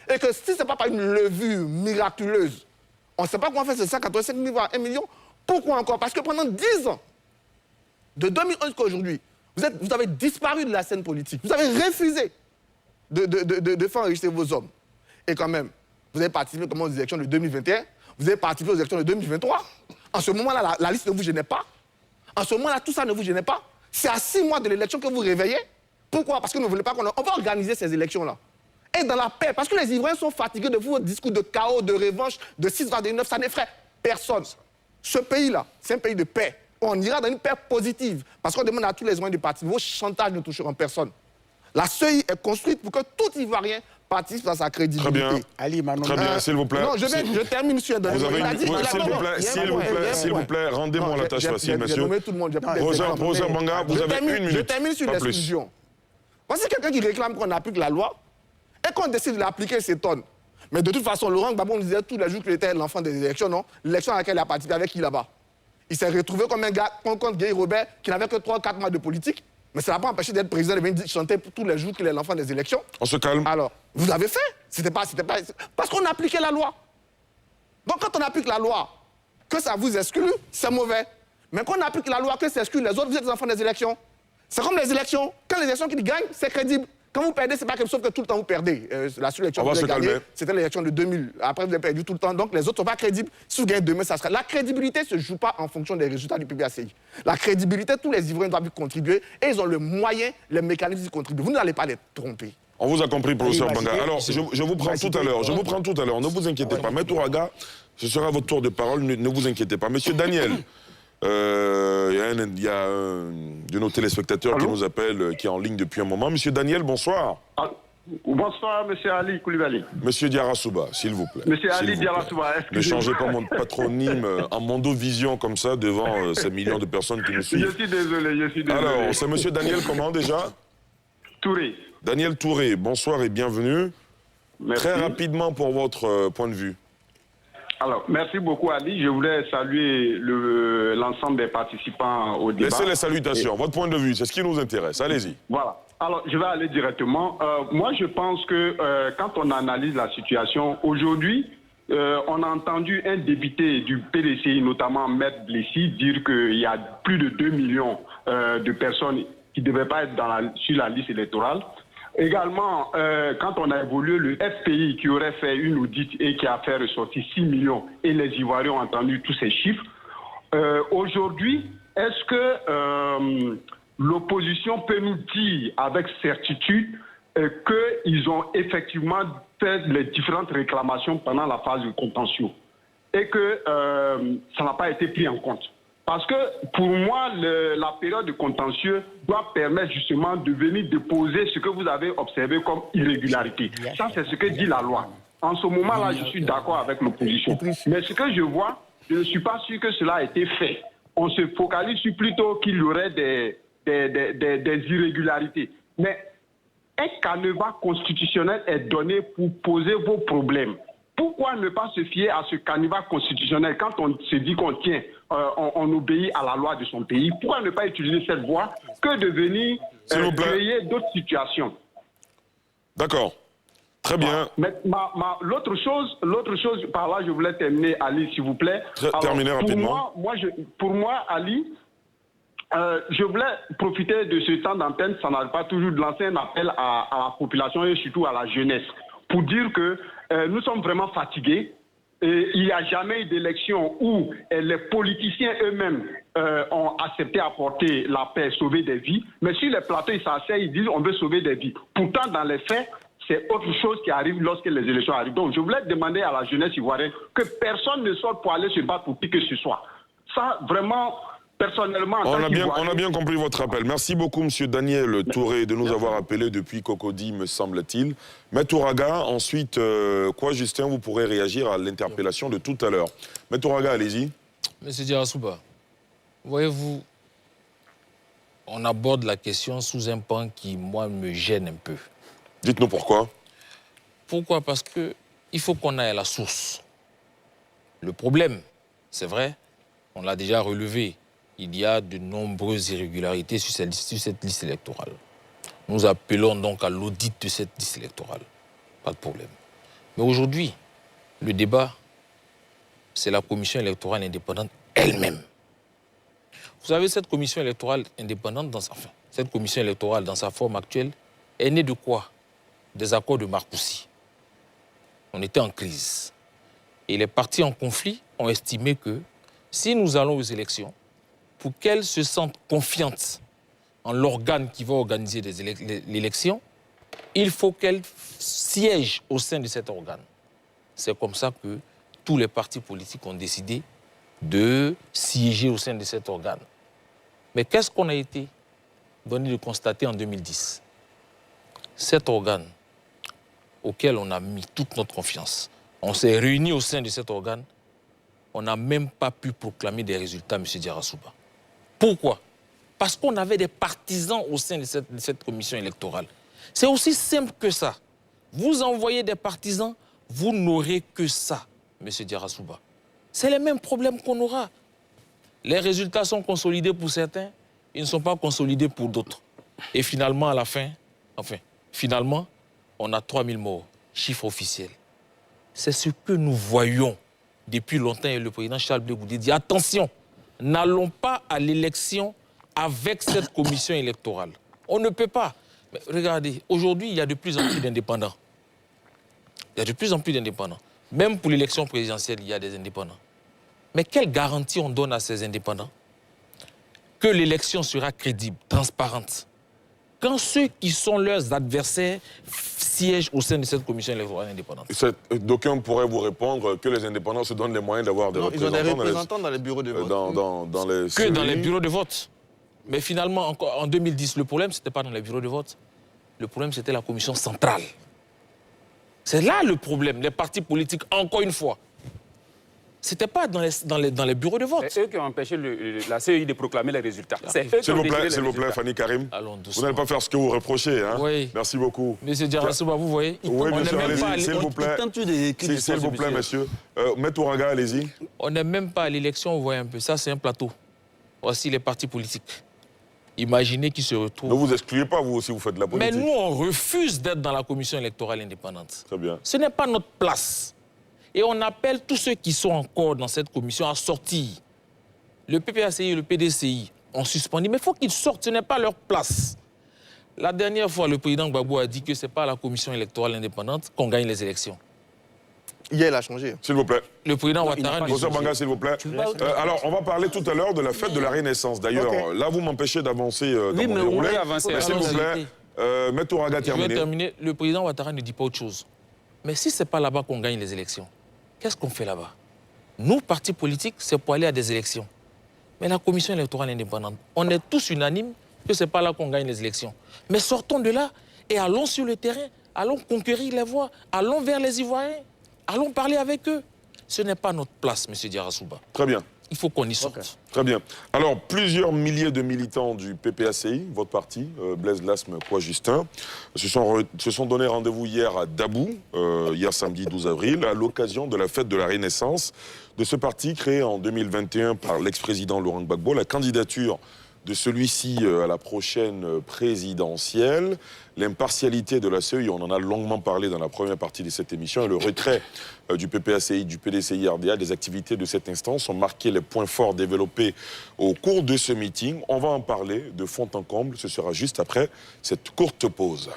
Et que si ce n'est pas par une levure miraculeuse, on ne sait pas comment faire ces 185 000 voire 1 million. Pourquoi encore? Parce que pendant 10 ans, de 2011 jusqu'à aujourd'hui, vous avez disparu de la scène politique. Vous avez refusé de faire enregistrer vos hommes. Et quand même, vous avez participé aux élections de 2021, vous avez participé aux élections de 2023. En ce moment-là, la liste ne vous gênait pas. En ce moment-là, tout ça ne vous gênait pas. C'est à 6 mois de l'élection que vous réveillez. Pourquoi? Parce que vous ne voulez pas qu'on va organiser ces élections-là. Et dans la paix, parce que les Ivoiriens sont fatigués de vos discours de chaos, de revanche, de 6-29, ça n'effraie personne. Ce pays-là, c'est un pays de paix. On ira dans une paix positive, parce qu'on demande à tous les Ivoiriens de participer. Vos chantages ne toucheront personne. La CEI est construite pour que tout Ivoirien participe dans sa crédibilité. Très bien. Ali Manon. Très bien, s'il vous plaît. Non, je termine sur Vous avez s'il vous plaît, rendez-moi la tâche facile, monsieur. J'ai nommé tout le monde. Professeur Banga, vous avez 1 minute. Je termine sur l'exclusion. Voici quelqu'un qui réclame qu'on applique la loi et qu'on décide de l'appliquer, il s'étonne. Mais de toute façon, Laurent Gbagbo nous disait tous les jours qu'il était l'enfant des élections, non? L'élection à laquelle il a participé avec qui là-bas? Il s'est retrouvé comme un gars contre Guy Robert qui n'avait que 3-4 mois de politique. Mais ça n'a pas empêché d'être président, de venir chanter tous les jours qu'il est l'enfant des élections. On se calme. Alors, vous avez fait. C'était pas... Parce qu'on appliquait la loi. Donc quand on applique la loi, que ça vous exclut, c'est mauvais. Mais quand on applique la loi, que ça exclut les autres, vous êtes les enfants des élections. C'est comme les élections. Quand les élections qui gagnent, c'est crédible. Quand vous perdez, c'est pas quelque chose que tout le temps vous perdez. La seule élection que vous avez gagnée, c'était l'élection de 2000. Après, vous avez perdu tout le temps. Donc, les autres ne sont pas crédibles. Si vous gagnez demain, ça sera... La crédibilité ne se joue pas en fonction des résultats du PBACI. La crédibilité, tous les Ivoiriens doivent y contribuer et ils ont le moyen, les mécanismes d'y contribuer. Vous n'allez pas les tromper. On vous a compris, professeur Banga. Alors, je vous prends tout à l'heure. Je vous prends tout à l'heure. Ne vous inquiétez pas. Maître Ouraga, ce sera votre tour de parole. Ne vous inquiétez pas. Monsieur Daniel, il y a un de nos téléspectateurs qui nous appelle, qui est en ligne depuis un moment. Monsieur Daniel, bonsoir. Bonsoir, monsieur Ali Koulibaly. Monsieur Diarra-Souba, s'il vous plaît. Monsieur Ali Diarra-Souba, ne changez pas mon patronyme en Mondovision comme ça devant ces millions de personnes qui nous suivent. Je suis désolé, Alors, c'est monsieur Daniel comment déjà? Touré. Daniel Touré, bonsoir et bienvenue. Merci. Très rapidement pour votre point de vue. Alors, merci beaucoup Ali. Je voulais saluer l'ensemble des participants au débat. Laissez les salutations. Votre point de vue, c'est ce qui nous intéresse. Allez-y. Voilà. Alors, je vais aller directement. Moi, je pense que quand on analyse la situation, aujourd'hui, on a entendu un député du PDCI, notamment Maître Blessi, dire qu'il y a plus de 2 millions de personnes qui ne devaient pas être sur la liste électorale. Également, quand on a évolué, le FPI qui aurait fait une audit et qui a fait ressortir 6 millions, et les Ivoiriens ont entendu tous ces chiffres. Aujourd'hui, est-ce que l'opposition peut nous dire avec certitude qu'ils ont effectivement fait les différentes réclamations pendant la phase de contentieux et que ça n'a pas été pris en compte? Parce que pour moi, la période de contentieux doit permettre justement de venir déposer ce que vous avez observé comme irrégularité. Ça, c'est ce que dit la loi. En ce moment-là, je suis d'accord avec l'opposition. Mais ce que je vois, je ne suis pas sûr que cela a été fait. On se focalise sur plutôt qu'il y aurait des irrégularités. Mais un canevas constitutionnel est donné pour poser vos problèmes. Pourquoi ne pas se fier à ce canevas constitutionnel quand on se dit qu'on tient, on obéit à la loi de son pays? Pourquoi ne pas utiliser cette voie que de venir créer d'autres situations? D'accord. Très bien. Mais l'autre chose, par là je voulais terminer, Ali, s'il vous plaît. Terminez rapidement. Pour moi, Ali, je voulais profiter de ce temps d'antenne, ça n'arrive pas toujours, de lancer un appel à la population et surtout à la jeunesse pour dire que nous sommes vraiment fatigués. Et il n'y a jamais eu d'élection où les politiciens eux-mêmes ont accepté d'apporter la paix, sauver des vies. Mais sur les plateaux, ils s'asseyent, ils disent on veut sauver des vies. Pourtant, dans les faits, c'est autre chose qui arrive lorsque les élections arrivent. Donc, je voulais demander à la jeunesse ivoirienne que personne ne sorte pour aller se battre pour qui que ce soit. Ça, vraiment... Personnellement, on a bien compris votre appel. Merci beaucoup, monsieur Daniel Touré, de nous avoir appelé depuis Cocody, me semble-t-il. Maître Ouraga, ensuite, Justin, vous pourrez réagir à l'interpellation de tout à l'heure. Maître Ouraga, allez-y. Monsieur Diarra-Souba, voyez-vous, on aborde la question sous un pan qui, moi, me gêne un peu. Dites-nous pourquoi. Pourquoi? Parce qu'il faut qu'on aille à la source. Le problème, c'est vrai, on l'a déjà relevé. Il y a de nombreuses irrégularités sur cette liste électorale. Nous appelons donc à l'audit de cette liste électorale. Pas de problème. Mais aujourd'hui, le débat, c'est la commission électorale indépendante elle-même. Vous savez, cette commission électorale indépendante, cette commission électorale dans sa forme actuelle, est née de quoi? Des accords de Marcoussis. On était en crise. Et les partis en conflit ont estimé que si nous allons aux élections, pour qu'elles se sentent confiantes en l'organe qui va organiser l'élection, il faut qu'elles siègent au sein de cet organe. C'est comme ça que tous les partis politiques ont décidé de siéger au sein de cet organe. Mais qu'est-ce qu'on a été donné de constater en 2010? Cet organe auquel on a mis toute notre confiance, on s'est réunis au sein de cet organe, on n'a même pas pu proclamer des résultats, M. Diarra-Souba. Pourquoi? Parce qu'on avait des partisans au sein de cette commission électorale. C'est aussi simple que ça. Vous envoyez des partisans, vous n'aurez que ça, M. Diarra-Souba. C'est les mêmes problèmes qu'on aura. Les résultats sont consolidés pour certains, ils ne sont pas consolidés pour d'autres. Et finalement, à la fin, finalement, on a 3000 morts, chiffre officiel. C'est ce que nous voyons depuis longtemps et le président Charles Blé Goudé dit attention, n'allons pas à l'élection avec cette commission électorale. On ne peut pas. Mais regardez, aujourd'hui, il y a de plus en plus d'indépendants. Il y a de plus en plus d'indépendants. Même pour l'élection présidentielle, il y a des indépendants. Mais quelle garantie on donne à ces indépendants que l'élection sera crédible, transparente, quand ceux qui sont leurs adversaires siègent au sein de cette commission électorale indépendante? D'aucuns pourraient vous répondre que les indépendants se donnent les moyens d'avoir des représentants. Ils ont des représentants dans les bureaux de vote. Que dans les bureaux de vote. Mais finalement, en 2010, le problème, ce n'était pas dans les bureaux de vote. Le problème, c'était la commission centrale. C'est là le problème. Les partis politiques, encore une fois, ce n'était pas dans les bureaux de vote. C'est eux qui ont empêché la CEI de proclamer les résultats. S'il vous plaît, Fanny Karim. Vous n'allez pas faire ce que vous reprochez. Hein? Oui. Merci beaucoup. Monsieur Diarra-Souba, vous voyez, oui, monsieur, s'il vous plaît. S'il vous plaît, monsieur. Maître Ouraga, allez-y. On n'est même pas à l'élection, vous voyez un peu. Ça, c'est un plateau. Voici les partis politiques. Imaginez qu'ils se retrouvent. Ne vous excluez pas, vous aussi, vous faites de la politique. Mais nous, on refuse d'être dans la commission électorale indépendante. Très bien. Ce n'est pas notre place. Et on appelle tous ceux qui sont encore dans cette commission à sortir. Le PPACI et le PDCI ont suspendu, mais il faut qu'ils sortent, ce n'est pas leur place. La dernière fois, le président Gbagbo a dit que ce n'est pas à la commission électorale indépendante qu'on gagne les élections. Hier, il a changé. S'il vous plaît. Le président Ouattara... Professeur Banga, s'il vous plaît. Alors, on va parler tout à l'heure de la fête de la Renaissance. D'ailleurs, là, vous m'empêchez d'avancer dans mon déroulé. Mais s'il vous plaît, Maître Ouraga, terminé. Je vais terminer. Le président Ouattara ne dit pas autre chose. Mais si ce n'est pas là-bas qu'on gagne les élections, qu'est-ce qu'on fait là-bas? Nous, partis politiques, c'est pour aller à des élections. Mais la commission électorale indépendante, on est tous unanimes que ce n'est pas là qu'on gagne les élections. Mais sortons de là et allons sur le terrain, allons conquérir les voix, allons vers les Ivoiriens, allons parler avec eux. Ce n'est pas notre place, M. Diarra-Souba. Très bien. Il faut qu'on y sorte. Okay. Très bien. Alors, plusieurs milliers de militants du PPACI, votre parti, Blaise Lasme, Justin, se sont donné rendez-vous hier à Dabou, hier samedi 12 avril, à l'occasion de la fête de la Renaissance de ce parti créé en 2021 par l'ex-président Laurent Gbagbo. La candidature de celui-ci à la prochaine présidentielle, l'impartialité de la CEI, on en a longuement parlé dans la première partie de cette émission, et le retrait du PPACI, du PDCI-RDA, des activités de cette instance ont marqué les points forts développés au cours de ce meeting. On va en parler de fond en comble, ce sera juste après cette courte pause.